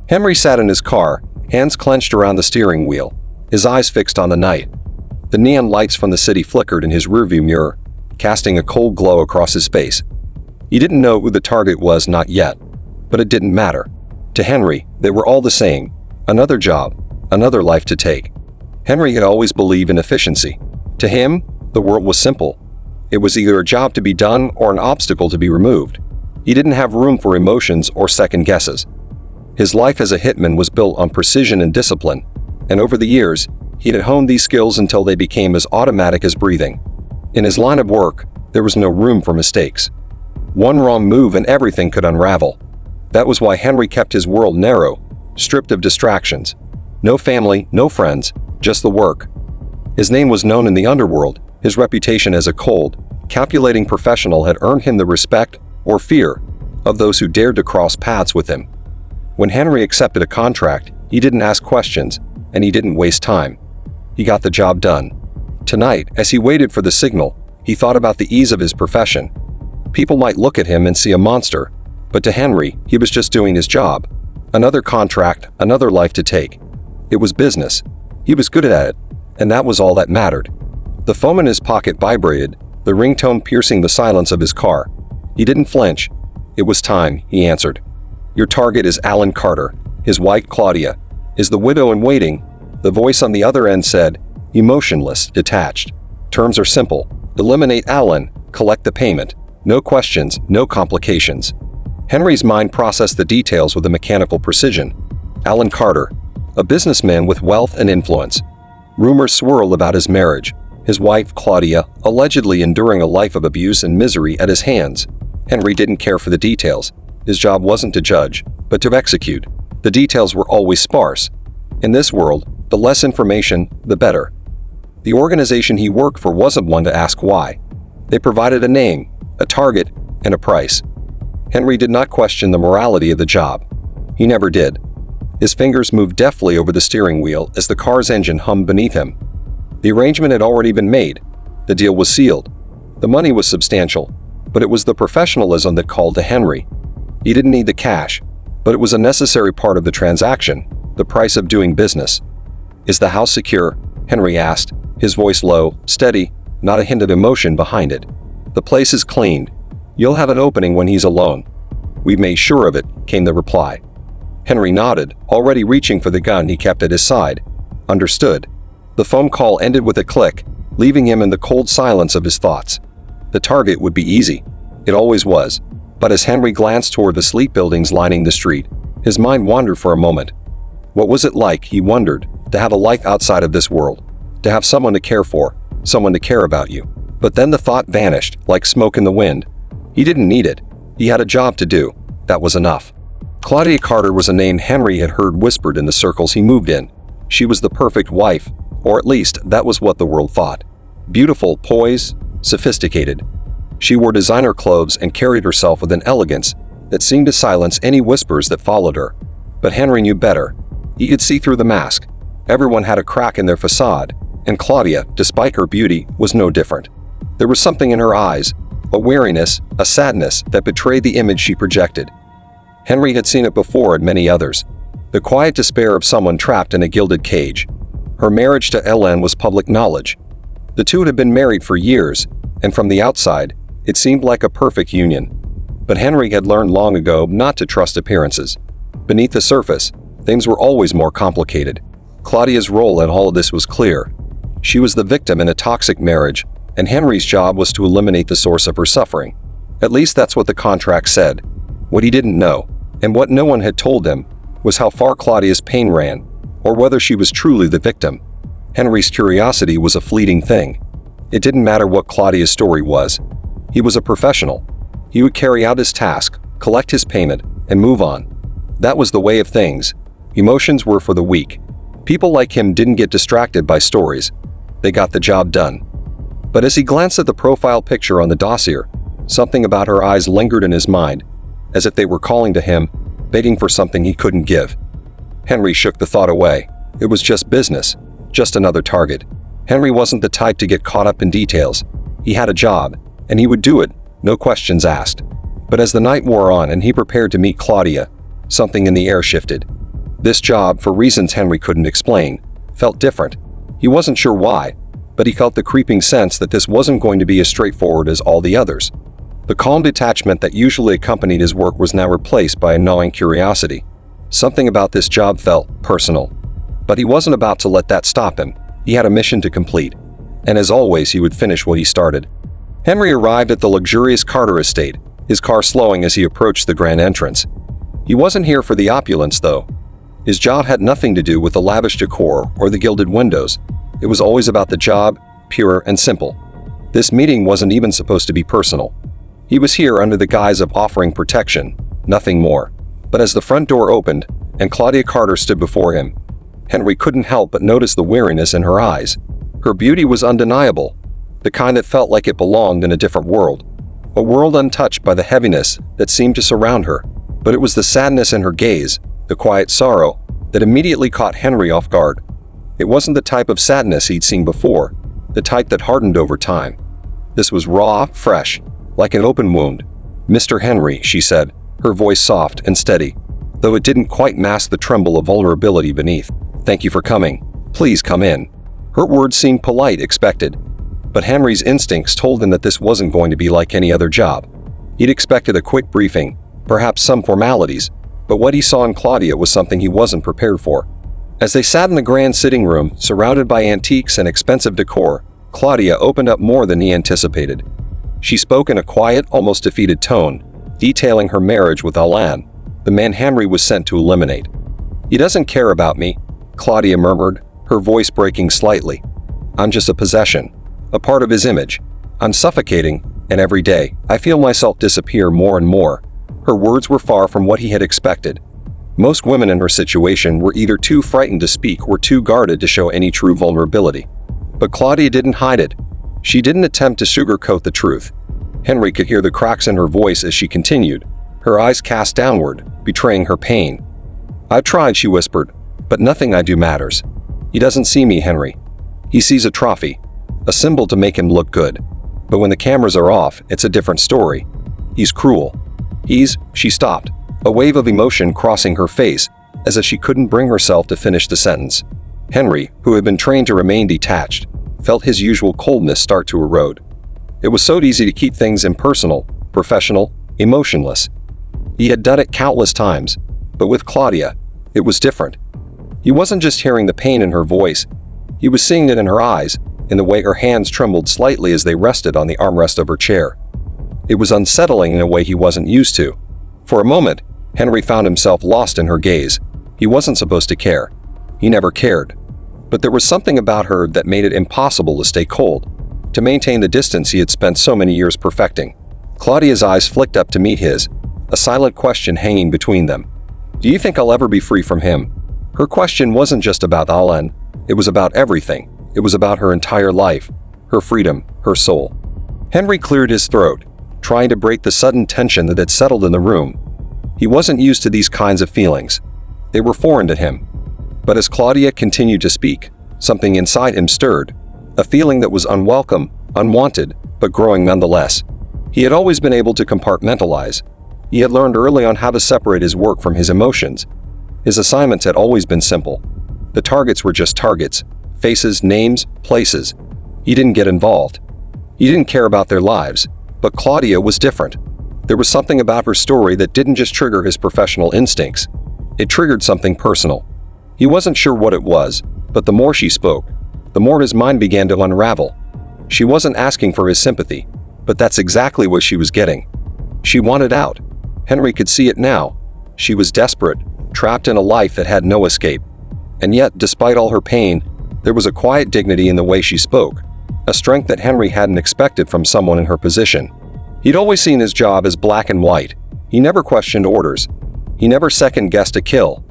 Henry sat in his car, hands clenched around the steering wheel, his eyes fixed on the night. The neon lights from the city flickered in his rearview mirror, casting a cold glow across his face. He didn't know who the target was, not yet, but it didn't matter. To Henry, they were all the same. Another job, another life to take. Henry had always believed in efficiency. To him, the world was simple. It was either a job to be done or an obstacle to be removed. He didn't have room for emotions or second guesses. His life as a hitman was built on precision and discipline, and over the years, he had honed these skills until they became as automatic as breathing. In his line of work, there was no room for mistakes. One wrong move and everything could unravel. That was why Henry kept his world narrow, stripped of distractions. No family, no friends, just the work. His name was known in the underworld. His reputation as a cold, calculating professional had earned him the respect or fear of those who dared to cross paths with him. When Henry accepted a contract, he didn't ask questions, and he didn't waste time. He got the job done. Tonight, as he waited for the signal, he thought about the ease of his profession. People might look at him and see a monster, but to Henry, he was just doing his job. Another contract, another life to take. It was business. He was good at it, and that was all that mattered. The phone in his pocket vibrated, the ringtone piercing the silence of his car. He didn't flinch. It was time, he answered. Your target is Alan Carter. His wife, Claudia, is the widow in waiting. The voice on the other end said, emotionless, detached. Terms are simple. Eliminate Alan, collect the payment. No questions, no complications. Henry's mind processed the details with a mechanical precision. Alan Carter, a businessman with wealth and influence. Rumors swirled about his marriage. His wife, Claudia, allegedly enduring a life of abuse and misery at his hands. Henry didn't care for the details. His job wasn't to judge, but to execute. The details were always sparse. In this world, the less information, the better. The organization he worked for wasn't one to ask why. They provided a name, a target, and a price. Henry did not question the morality of the job. He never did. His fingers moved deftly over the steering wheel as the car's engine hummed beneath him. The arrangement had already been made. The deal was sealed. The money was substantial, but it was the professionalism that called to Henry. He didn't need the cash, but it was a necessary part of the transaction, the price of doing business. Is the house secure? Henry asked, his voice low, steady, not a hint of emotion behind it. The place is cleaned. You'll have an opening when he's alone. We've made sure of it, came the reply. Henry nodded, already reaching for the gun he kept at his side. Understood. The phone call ended with a click, leaving him in the cold silence of his thoughts. The target would be easy. It always was. But as Henry glanced toward the sleep buildings lining the street, his mind wandered for a moment. What was it like, he wondered, to have a life outside of this world? To have someone to care for, someone to care about you. But then the thought vanished, like smoke in the wind. He didn't need it. He had a job to do. That was enough. Claudia Carter was a name Henry had heard whispered in the circles he moved in. She was the perfect wife, or at least that was what the world thought. Beautiful, poised, sophisticated. She wore designer clothes and carried herself with an elegance that seemed to silence any whispers that followed her. But Henry knew better. He could see through the mask. Everyone had a crack in their facade, and Claudia, despite her beauty, was no different. There was something in her eyes, a weariness, a sadness that betrayed the image she projected. Henry had seen it before in many others. The quiet despair of someone trapped in a gilded cage. Her marriage to Ellen was public knowledge. The two had been married for years, and from the outside, it seemed like a perfect union. But Henry had learned long ago not to trust appearances. Beneath the surface, things were always more complicated. Claudia's role in all of this was clear. She was the victim in a toxic marriage, and Henry's job was to eliminate the source of her suffering. At least that's what the contract said. What he didn't know, and what no one had told him, was how far Claudia's pain ran, or whether she was truly the victim. Henry's curiosity was a fleeting thing. It didn't matter what Claudia's story was. He was a professional. He would carry out his task, collect his payment, and move on. That was the way of things. Emotions were for the weak. People like him didn't get distracted by stories. They got the job done. But as he glanced at the profile picture on the dossier, something about her eyes lingered in his mind, as if they were calling to him, begging for something he couldn't give. Henry shook the thought away. It was just business, just another target. Henry wasn't the type to get caught up in details. He had a job, and he would do it, no questions asked. But as the night wore on and he prepared to meet Claudia, something in the air shifted. This job, for reasons Henry couldn't explain, felt different. He wasn't sure why, but he felt the creeping sense that this wasn't going to be as straightforward as all the others. The calm detachment that usually accompanied his work was now replaced by a gnawing curiosity. Something about this job felt personal. But he wasn't about to let that stop him. He had a mission to complete, and as always, he would finish what he started. Henry arrived at the luxurious Carter estate, his car slowing as he approached the grand entrance. He wasn't here for the opulence, though. His job had nothing to do with the lavish decor or the gilded windows. It was always about the job, pure and simple. This meeting wasn't even supposed to be personal. He was here under the guise of offering protection, nothing more. But as the front door opened and Claudia Carter stood before him, Henry couldn't help but notice the weariness in her eyes. Her beauty was undeniable, the kind that felt like it belonged in a different world, a world untouched by the heaviness that seemed to surround her. But it was the sadness in her gaze, the quiet sorrow, that immediately caught Henry off guard. It wasn't the type of sadness he'd seen before, the type that hardened over time. This was raw, fresh, like an open wound. "Mr. Henry," she said, her voice soft and steady, though it didn't quite mask the tremble of vulnerability beneath. "Thank you for coming. Please come in." Her words seemed polite, expected, but Henry's instincts told him that this wasn't going to be like any other job. He'd expected a quick briefing, perhaps some formalities, but what he saw in Claudia was something he wasn't prepared for. As they sat in the grand sitting room, surrounded by antiques and expensive decor, Claudia opened up more than he anticipated. She spoke in a quiet, almost defeated tone, detailing her marriage with Alain, the man Henry was sent to eliminate. "He doesn't care about me," Claudia murmured, her voice breaking slightly. "I'm just a possession, a part of his image. I'm suffocating, and every day, I feel myself disappear more and more." Her words were far from what he had expected. Most women in her situation were either too frightened to speak or too guarded to show any true vulnerability. But Claudia didn't hide it. She didn't attempt to sugarcoat the truth. Henry could hear the cracks in her voice as she continued, her eyes cast downward, betraying her pain. "I've tried," she whispered, "but nothing I do matters. He doesn't see me, Henry. He sees a trophy, a symbol to make him look good. But when the cameras are off, it's a different story. He's cruel. She stopped, a wave of emotion crossing her face, as if she couldn't bring herself to finish the sentence. Henry, who had been trained to remain detached, felt his usual coldness start to erode. It was so easy to keep things impersonal, professional, emotionless. He had done it countless times, but with Claudia, it was different. He wasn't just hearing the pain in her voice, he was seeing it in her eyes, in the way her hands trembled slightly as they rested on the armrest of her chair. It was unsettling in a way he wasn't used to. For a moment, Henry found himself lost in her gaze. He wasn't supposed to care. He never cared. But there was something about her that made it impossible to stay cold, to maintain the distance he had spent so many years perfecting. Claudia's eyes flicked up to meet his, a silent question hanging between them. "Do you think I'll ever be free from him?" Her question wasn't just about Alain. It was about everything. It was about her entire life, her freedom, her soul. Henry cleared his throat, trying to break the sudden tension that had settled in the room. He wasn't used to these kinds of feelings. They were foreign to him. But as Claudia continued to speak, something inside him stirred, a feeling that was unwelcome, unwanted, but growing nonetheless. He had always been able to compartmentalize. He had learned early on how to separate his work from his emotions. His assignments had always been simple. The targets were just targets, faces, names, places. He didn't get involved. He didn't care about their lives. But Claudia was different. There was something about her story that didn't just trigger his professional instincts. It triggered something personal. He wasn't sure what it was, but the more she spoke, the more his mind began to unravel. She wasn't asking for his sympathy, but that's exactly what she was getting. She wanted out. Henry could see it now. She was desperate, trapped in a life that had no escape. And yet, despite all her pain, there was a quiet dignity in the way she spoke, a strength that Henry hadn't expected from someone in her position. He'd always seen his job as black and white. He never questioned orders. He never second-guessed a kill.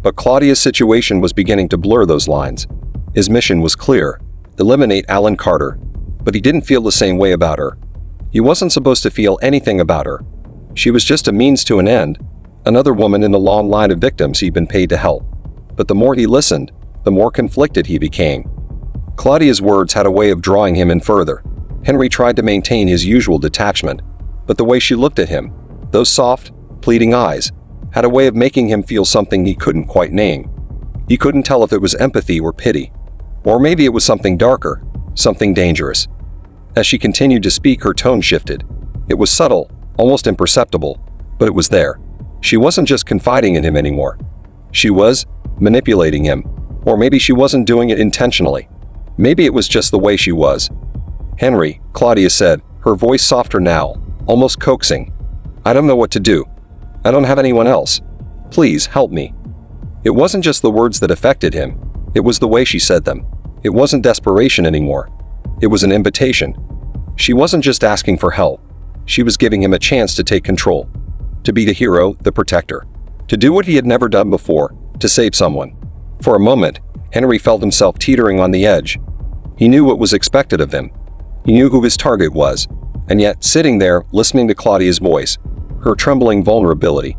But Claudia's situation was beginning to blur those lines. His mission was clear: eliminate Alain Carter. But he didn't feel the same way about her. He wasn't supposed to feel anything about her. She was just a means to an end, another woman in the long line of victims he'd been paid to help. But the more he listened, the more conflicted he became. Claudia's words had a way of drawing him in further. Henry tried to maintain his usual detachment, but the way she looked at him, those soft, pleading eyes, had a way of making him feel something he couldn't quite name. He couldn't tell if it was empathy or pity. Or maybe it was something darker, something dangerous. As she continued to speak, her tone shifted. It was subtle, almost imperceptible, but it was there. She wasn't just confiding in him anymore. She was manipulating him. Or maybe she wasn't doing it intentionally. Maybe it was just the way she was. "Henry," Claudia said, her voice softer now, almost coaxing. "I don't know what to do. I don't have anyone else. Please help me." It wasn't just the words that affected him. It was the way she said them. It wasn't desperation anymore. It was an invitation. She wasn't just asking for help. She was giving him a chance to take control. To be the hero, the protector. To do what he had never done before, to save someone. For a moment, Henry felt himself teetering on the edge. He knew what was expected of him. He knew who his target was. And yet, sitting there, listening to Claudia's voice, her trembling vulnerability,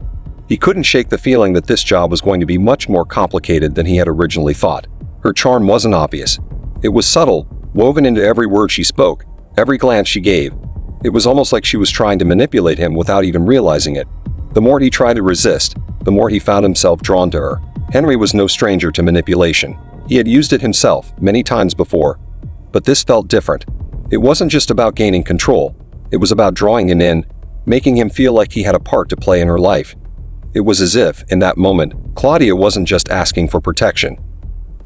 he couldn't shake the feeling that this job was going to be much more complicated than he had originally thought. Her charm wasn't obvious. It was subtle, woven into every word she spoke, every glance she gave. It was almost like she was trying to manipulate him without even realizing it. The more he tried to resist, the more he found himself drawn to her. Henry was no stranger to manipulation. He had used it himself many times before. But this felt different. It wasn't just about gaining control. It was about drawing him in, making him feel like he had a part to play in her life. It was as if, in that moment, Claudia wasn't just asking for protection.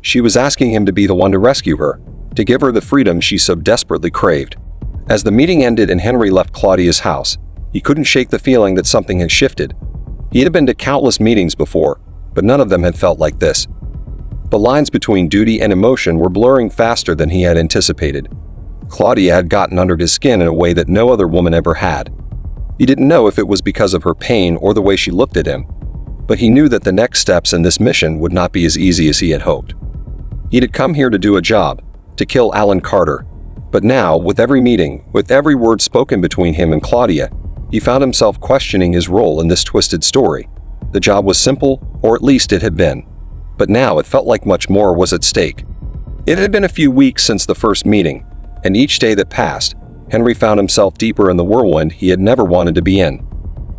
She was asking him to be the one to rescue her, to give her the freedom she so desperately craved. As the meeting ended and Henry left Claudia's house, he couldn't shake the feeling that something had shifted. He had been to countless meetings before, but none of them had felt like this. The lines between duty and emotion were blurring faster than he had anticipated. Claudia had gotten under his skin in a way that no other woman ever had. He didn't know if it was because of her pain or the way she looked at him, but he knew that the next steps in this mission would not be as easy as he had hoped. He had come here to do a job, to kill Alan Carter, but now, with every meeting, with every word spoken between him and Claudia, he found himself questioning his role in this twisted story. The job was simple, or at least it had been, but now it felt like much more was at stake. It had been a few weeks since the first meeting, and each day that passed, Henry found himself deeper in the whirlwind he had never wanted to be in.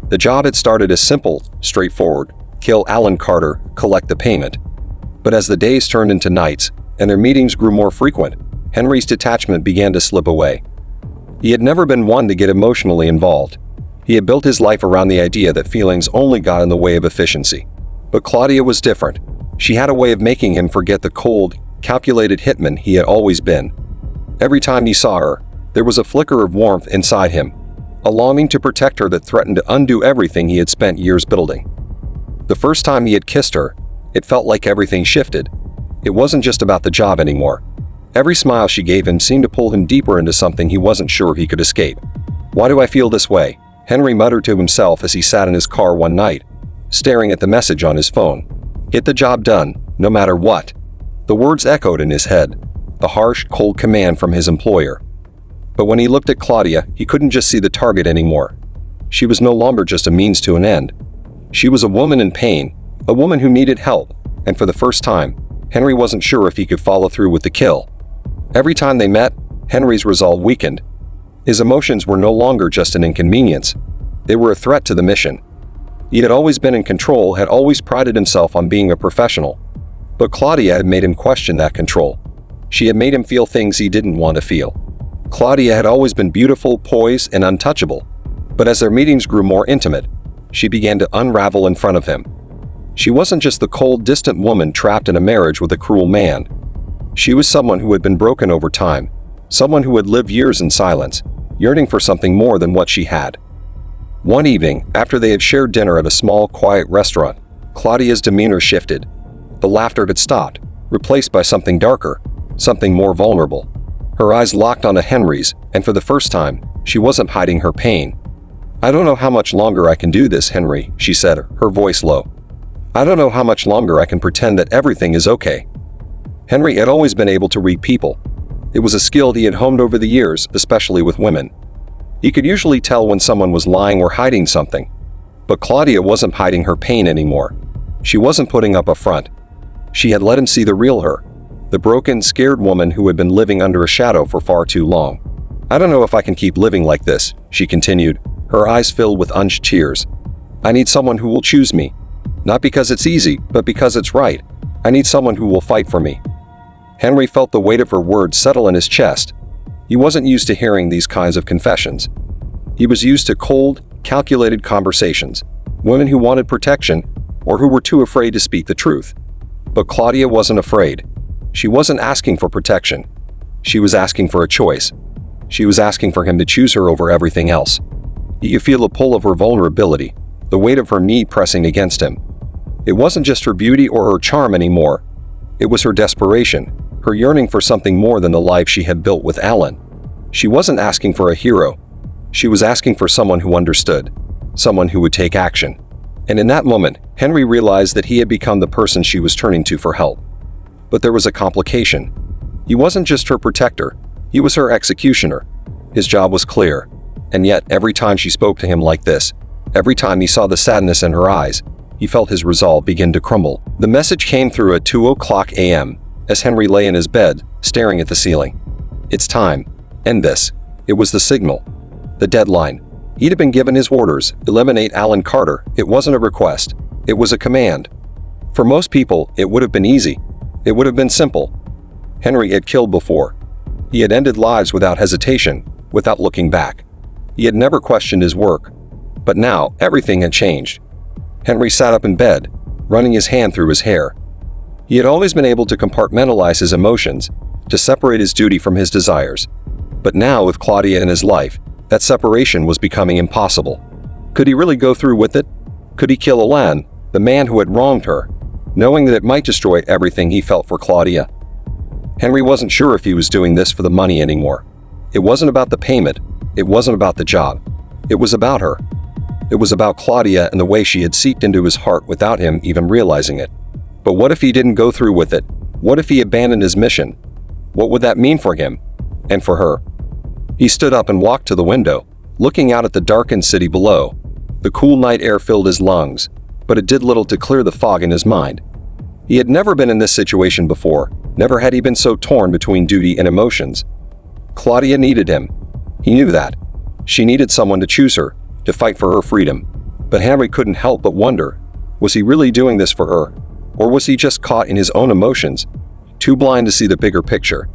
The job had started as simple, straightforward, kill Alan Carter, collect the payment. But as the days turned into nights, and their meetings grew more frequent, Henry's detachment began to slip away. He had never been one to get emotionally involved. He had built his life around the idea that feelings only got in the way of efficiency. But Claudia was different. She had a way of making him forget the cold, calculated hitman he had always been. Every time he saw her, there was a flicker of warmth inside him, a longing to protect her that threatened to undo everything he had spent years building. The first time he had kissed her, it felt like everything shifted. It wasn't just about the job anymore. Every smile she gave him seemed to pull him deeper into something he wasn't sure he could escape. "Why do I feel this way?" Henry muttered to himself as he sat in his car one night, staring at the message on his phone. "Get the job done, no matter what." The words echoed in his head, the harsh, cold command from his employer. But when he looked at Claudia, he couldn't just see the target anymore. She was no longer just a means to an end. She was a woman in pain, a woman who needed help, and for the first time, Henry wasn't sure if he could follow through with the kill. Every time they met, Henry's resolve weakened. His emotions were no longer just an inconvenience. They were a threat to the mission. He had always been in control, had always prided himself on being a professional. But Claudia had made him question that control. She had made him feel things he didn't want to feel. Claudia had always been beautiful, poised, and untouchable. But as their meetings grew more intimate, she began to unravel in front of him. She wasn't just the cold, distant woman trapped in a marriage with a cruel man. She was someone who had been broken over time, someone who had lived years in silence, yearning for something more than what she had. One evening, after they had shared dinner at a small, quiet restaurant, Claudia's demeanor shifted. The laughter had stopped, replaced by something darker, something more vulnerable. Her eyes locked onto Henry's, and for the first time, she wasn't hiding her pain. "I don't know how much longer I can do this, Henry," she said, her voice low. "I don't know how much longer I can pretend that everything is okay." Henry had always been able to read people. It was a skill he had honed over the years, especially with women. He could usually tell when someone was lying or hiding something. But Claudia wasn't hiding her pain anymore. She wasn't putting up a front. She had let him see the real her, the broken, scared woman who had been living under a shadow for far too long. "I don't know if I can keep living like this," she continued, her eyes filled with unshed tears. "I need someone who will choose me, Not because it's easy, but because it's right. I need someone who will fight for me." Henry felt the weight of her words settle in his chest. He wasn't used to hearing these kinds of confessions. He was used to cold, calculated conversations, women who wanted protection or who were too afraid to speak the truth. But Claudia wasn't afraid. She wasn't asking for protection. She was asking for a choice. She was asking for him to choose her over everything else. He could feel the pull of her vulnerability, the weight of her need pressing against him. It wasn't just her beauty or her charm anymore. It was her desperation, her yearning for something more than the life she had built with Alan. She wasn't asking for a hero. She was asking for someone who understood, someone who would take action. And in that moment, Henry realized that he had become the person she was turning to for help. But there was a complication. He wasn't just her protector, he was her executioner. His job was clear. And yet, every time she spoke to him like this, every time he saw the sadness in her eyes, he felt his resolve begin to crumble. The message came through at 2:00 a.m. as Henry lay in his bed, staring at the ceiling. "It's time. End this." It was the signal. The deadline. He'd have been given his orders, eliminate Alan Carter. It wasn't a request. It was a command. For most people, it would have been easy. It would have been simple. Henry had killed before. He had ended lives without hesitation, without looking back. He had never questioned his work. But now, everything had changed. Henry sat up in bed, running his hand through his hair. He had always been able to compartmentalize his emotions, to separate his duty from his desires. But now, with Claudia in his life, that separation was becoming impossible. Could he really go through with it? Could he kill Alan, the man who had wronged her, knowing that it might destroy everything he felt for Claudia? Henry wasn't sure if he was doing this for the money anymore. It wasn't about the payment. It wasn't about the job. It was about her. It was about Claudia and the way she had seeped into his heart without him even realizing it. But what if he didn't go through with it? What if he abandoned his mission? What would that mean for him? And for her? He stood up and walked to the window, looking out at the darkened city below. The cool night air filled his lungs, but it did little to clear the fog in his mind. He had never been in this situation before. Never had he been so torn between duty and emotions. Claudia needed him. He knew that. She needed someone to choose her, to fight for her freedom. But Henry couldn't help but wonder, was he really doing this for her? Or was he just caught in his own emotions, too blind to see the bigger picture?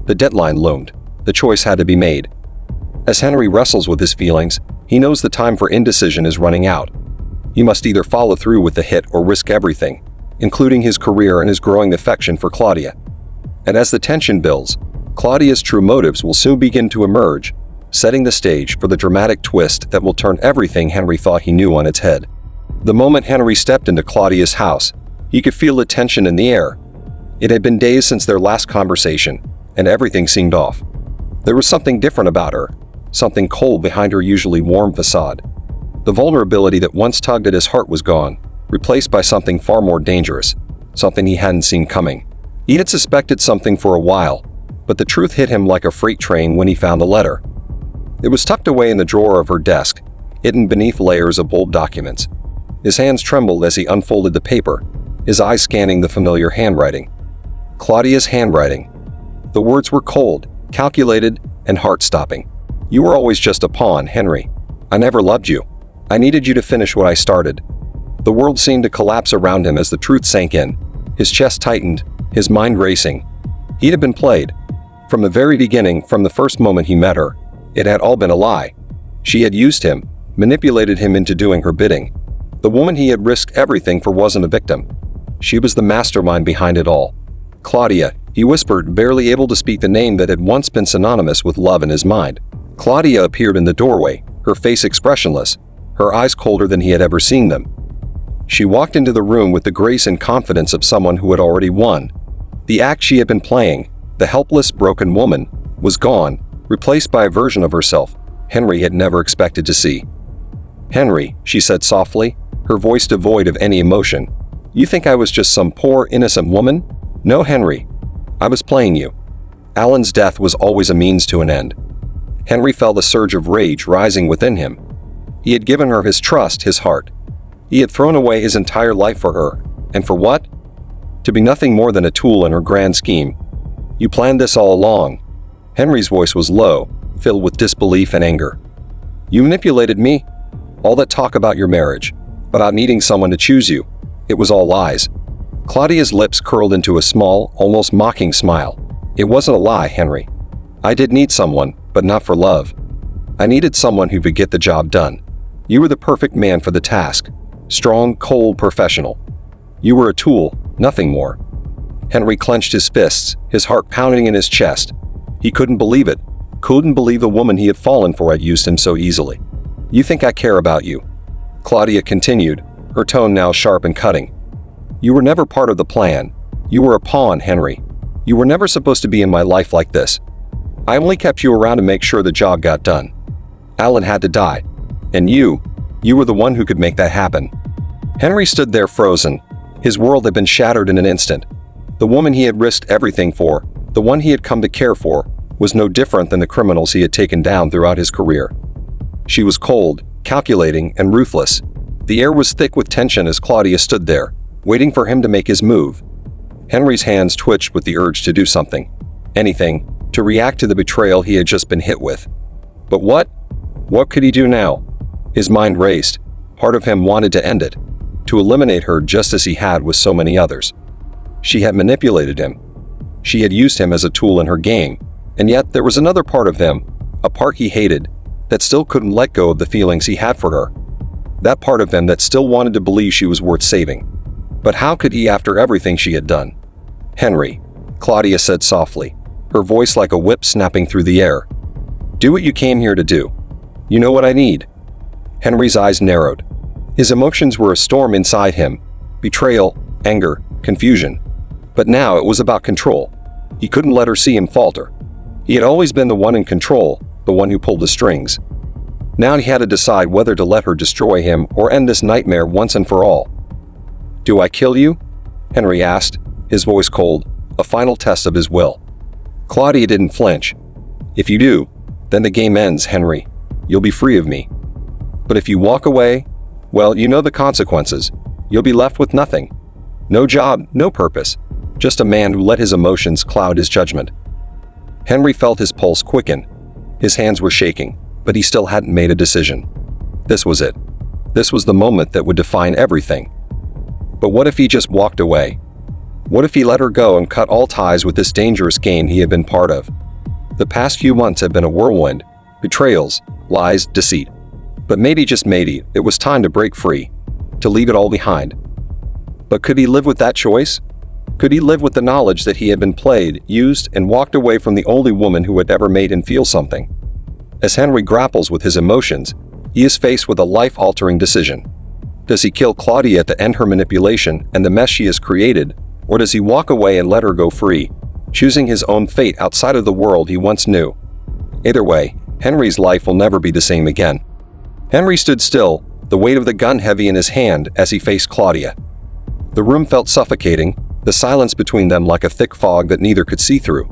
The deadline loomed. The choice had to be made. As Henry wrestles with his feelings, he knows the time for indecision is running out. He must either follow through with the hit or risk everything, including his career and his growing affection for Claudia. And as the tension builds, Claudia's true motives will soon begin to emerge, setting the stage for the dramatic twist that will turn everything Henry thought he knew on its head. The moment Henry stepped into Claudia's house, he could feel the tension in the air. It had been days since their last conversation, and everything seemed off. There was something different about her, something cold behind her usually warm facade. The vulnerability that once tugged at his heart was gone, replaced by something far more dangerous, something he hadn't seen coming. He had suspected something for a while, but the truth hit him like a freight train when he found the letter. It was tucked away in the drawer of her desk, hidden beneath layers of bold documents. His hands trembled as he unfolded the paper, his eyes scanning the familiar handwriting. Claudia's handwriting. The words were cold, calculated, and heart-stopping. "You were always just a pawn, Henry. I never loved you. I needed you to finish what I started." The world seemed to collapse around him as the truth sank in. His chest tightened, his mind racing. He had been played. From the very beginning, from the first moment he met her, it had all been a lie. She had used him, manipulated him into doing her bidding. The woman he had risked everything for wasn't a victim. She was the mastermind behind it all. "Claudia," he whispered, barely able to speak the name that had once been synonymous with love in his mind. Claudia appeared in the doorway, her face expressionless, her eyes colder than he had ever seen them. She walked into the room with the grace and confidence of someone who had already won. The act she had been playing, the helpless, broken woman, was gone, replaced by a version of herself Henry had never expected to see. "Henry," she said softly, her voice devoid of any emotion. "You think I was just some poor, innocent woman? No, Henry. I was playing you." Alan's death was always a means to an end. Henry felt a surge of rage rising within him. He had given her his trust, his heart. He had thrown away his entire life for her. And for what? To be nothing more than a tool in her grand scheme. "You planned this all along." Henry's voice was low, filled with disbelief and anger. "You manipulated me? All that talk about your marriage, about needing someone to choose you. It was all lies. Claudia's lips curled into a small, almost mocking smile. It wasn't a lie, Henry. I did need someone, but not for love. I needed someone who could get the job done. You were the perfect man for the task. Strong, cold, professional. You were a tool, nothing more. Henry clenched his fists, his heart pounding in his chest. He couldn't believe it. Couldn't believe the woman he had fallen for had used him so easily. You think I care about you? Claudia continued, her tone now sharp and cutting. You were never part of the plan. You were a pawn, Henry. You were never supposed to be in my life like this. I only kept you around to make sure the job got done. Alan had to die. And you were the one who could make that happen. Henry stood there frozen. His world had been shattered in an instant. The woman he had risked everything for, the one he had come to care for, was no different than the criminals he had taken down throughout his career. She was cold, calculating, and ruthless. The air was thick with tension as Claudia stood there, waiting for him to make his move. Henry's hands twitched with the urge to do something. Anything, to react to the betrayal he had just been hit with. But what? What could he do now? His mind raced. Part of him wanted to end it, to eliminate her just as he had with so many others. She had manipulated him. She had used him as a tool in her game, and yet there was another part of him, a part he hated, that still couldn't let go of the feelings he had for her. That part of him that still wanted to believe she was worth saving. But how could he after everything she had done? Henry, Claudia said softly, her voice like a whip snapping through the air. Do what you came here to do. You know what I need. Henry's eyes narrowed. His emotions were a storm inside him. Betrayal, anger, confusion. But now it was about control. He couldn't let her see him falter. He had always been the one in control, the one who pulled the strings. Now he had to decide whether to let her destroy him or end this nightmare once and for all. Do I kill you? Henry asked, his voice cold, a final test of his will. Claudia didn't flinch. If you do, then the game ends, Henry. You'll be free of me. But if you walk away, well, you know the consequences. You'll be left with nothing. No job, no purpose. Just a man who let his emotions cloud his judgment. Henry felt his pulse quicken. His hands were shaking, but he still hadn't made a decision. This was it. This was the moment that would define everything. But what if he just walked away? What if he let her go and cut all ties with this dangerous game he had been part of? The past few months had been a whirlwind. Betrayals, lies, deceit. But maybe, just maybe, it was time to break free, to leave it all behind. But could he live with that choice? Could he live with the knowledge that he had been played, used, and walked away from the only woman who had ever made him feel something? As Henry grapples with his emotions, he is faced with a life-altering decision. Does he kill Claudia to end her manipulation and the mess she has created, or does he walk away and let her go free, choosing his own fate outside of the world he once knew? Either way, Henry's life will never be the same again. Henry stood still, the weight of the gun heavy in his hand as he faced Claudia. The room felt suffocating, the silence between them like a thick fog that neither could see through.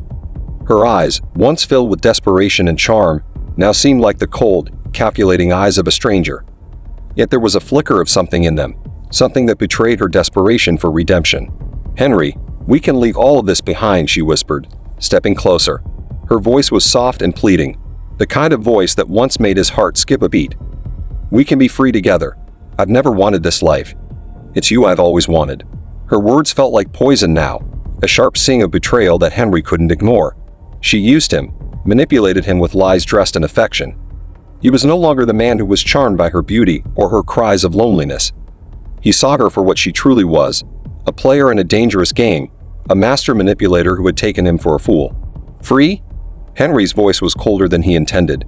Her eyes, once filled with desperation and charm, now seemed like the cold, calculating eyes of a stranger. Yet there was a flicker of something in them, something that betrayed her desperation for redemption. Henry, we can leave all of this behind, she whispered, stepping closer. Her voice was soft and pleading, the kind of voice that once made his heart skip a beat. We can be free together. I've never wanted this life. It's you I've always wanted. Her words felt like poison now, a sharp sting of betrayal that Henry couldn't ignore. She used him, manipulated him with lies dressed in affection. He was no longer the man who was charmed by her beauty or her cries of loneliness. He saw her for what she truly was, a player in a dangerous game, a master manipulator who had taken him for a fool. Free? Henry's voice was colder than he intended.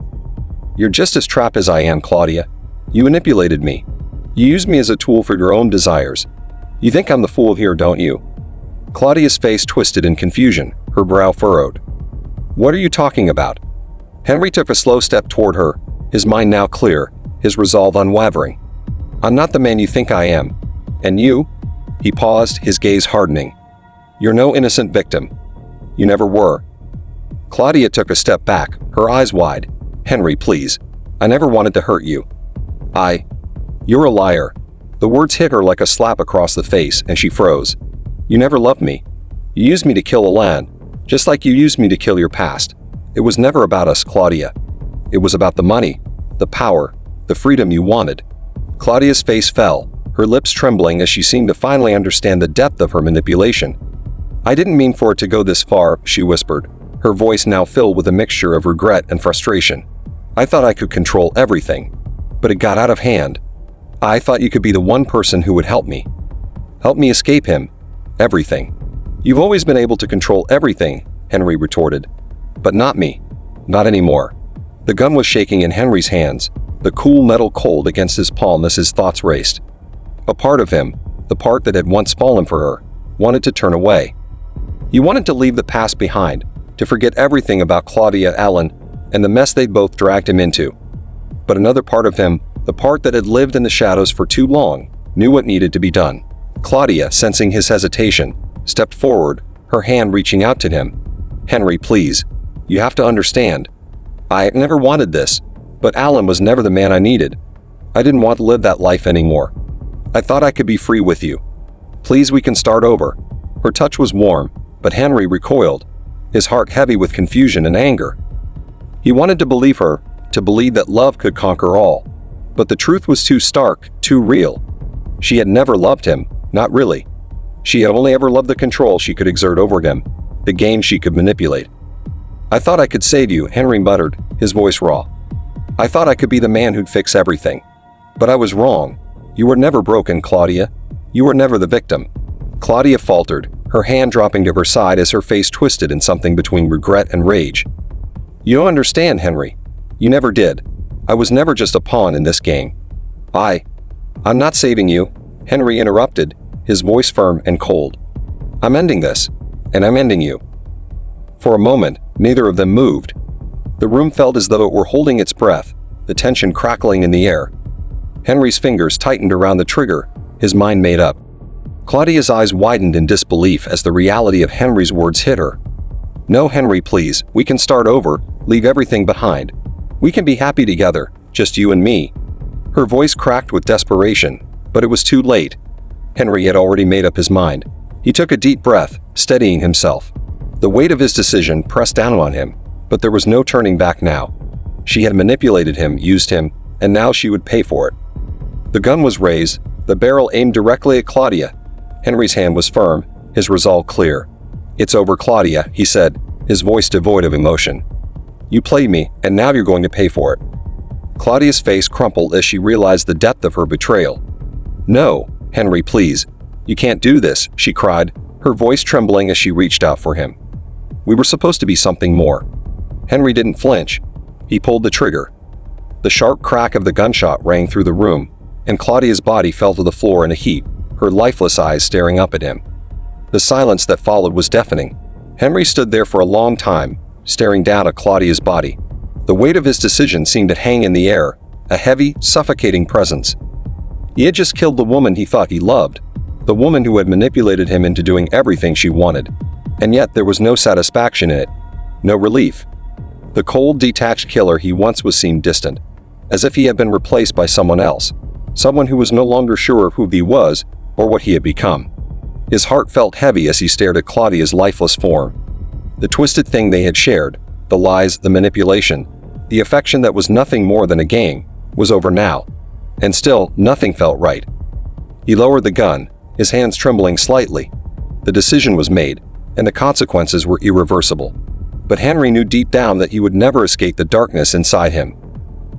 You're just as trapped as I am, Claudia. You manipulated me. You used me as a tool for your own desires. You think I'm the fool here, don't you? Claudia's face twisted in confusion, her brow furrowed. What are you talking about? Henry took a slow step toward her, his mind now clear, his resolve unwavering. I'm not the man you think I am. And you? He paused, his gaze hardening. You're no innocent victim. You never were. Claudia took a step back, her eyes wide. Henry, please. I never wanted to hurt you. You're a liar. The words hit her like a slap across the face, and she froze. You never loved me. You used me to kill Alan, just like you used me to kill your past. It was never about us, Claudia. It was about the money, the power, the freedom you wanted. Claudia's face fell, her lips trembling as she seemed to finally understand the depth of her manipulation. "I didn't mean for it to go this far," she whispered, her voice now filled with a mixture of regret and frustration. "I thought I could control everything, but it got out of hand. I thought you could be the one person who would help me. Help me escape him. Everything." "You've always been able to control everything," Henry retorted. "But not me. Not anymore." The gun was shaking in Henry's hands, the cool metal cold against his palm as his thoughts raced. A part of him, the part that had once fallen for her, wanted to turn away. He wanted to leave the past behind, to forget everything about Claudia Allen and the mess they'd both dragged him into. But another part of him, the part that had lived in the shadows for too long, knew what needed to be done. Claudia, sensing his hesitation, stepped forward, her hand reaching out to him. "Henry, please. You have to understand. I never wanted this, but Alan was never the man I needed. I didn't want to live that life anymore. I thought I could be free with you. Please, we can start over." Her touch was warm, but Henry recoiled, his heart heavy with confusion and anger. He wanted to believe her, to believe that love could conquer all. But the truth was too stark, too real. She had never loved him, not really. She had only ever loved the control she could exert over him, the game she could manipulate. "I thought I could save you," Henry muttered, his voice raw. "I thought I could be the man who'd fix everything. But I was wrong. You were never broken, Claudia. You were never the victim." Claudia faltered, her hand dropping to her side as her face twisted in something between regret and rage. "You don't understand, Henry. You never did. I was never just a pawn in this game. I'm not saving you," Henry interrupted, his voice firm and cold. "I'm ending this, and I'm ending you." For a moment, neither of them moved. The room felt as though it were holding its breath, the tension crackling in the air. Henry's fingers tightened around the trigger, his mind made up. Claudia's eyes widened in disbelief as the reality of Henry's words hit her. "No, Henry, please. We can start over, leave everything behind. We can be happy together, just you and me." Her voice cracked with desperation, but it was too late. Henry had already made up his mind. He took a deep breath, steadying himself. The weight of his decision pressed down on him, but there was no turning back now. She had manipulated him, used him, and now she would pay for it. The gun was raised, the barrel aimed directly at Claudia. Henry's hand was firm, his resolve clear. "It's over, Claudia," he said, his voice devoid of emotion. "You played me, and now you're going to pay for it." Claudia's face crumpled as she realized the depth of her betrayal. "No, Henry, please. You can't do this," she cried, her voice trembling as she reached out for him. "We were supposed to be something more." Henry didn't flinch. He pulled the trigger. The sharp crack of the gunshot rang through the room, and Claudia's body fell to the floor in a heap, her lifeless eyes staring up at him. The silence that followed was deafening. Henry stood there for a long time, staring down at Claudia's body. The weight of his decision seemed to hang in the air, a heavy, suffocating presence. He had just killed the woman he thought he loved, the woman who had manipulated him into doing everything she wanted. And yet there was no satisfaction in it, no relief. The cold, detached killer he once was seemed distant, as if he had been replaced by someone else, someone who was no longer sure of who he was or what he had become. His heart felt heavy as he stared at Claudia's lifeless form. The twisted thing they had shared, the lies, the manipulation, the affection that was nothing more than a game, was over now. And still, nothing felt right. He lowered the gun, his hands trembling slightly. The decision was made, and the consequences were irreversible. But Henry knew deep down that he would never escape the darkness inside him.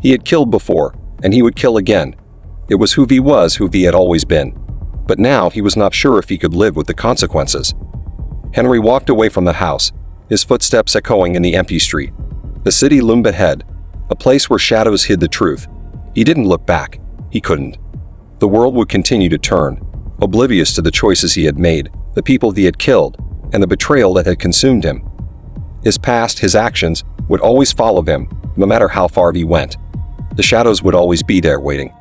He had killed before, and he would kill again. It was who he was, who he had always been. But now he was not sure if he could live with the consequences. Henry walked away from the house, his footsteps echoing in the empty street. The city loomed ahead, a place where shadows hid the truth. He didn't look back. He couldn't. The world would continue to turn, oblivious to the choices he had made, the people he had killed, and the betrayal that had consumed him. His past, his actions, would always follow him, no matter how far he went. The shadows would always be there waiting.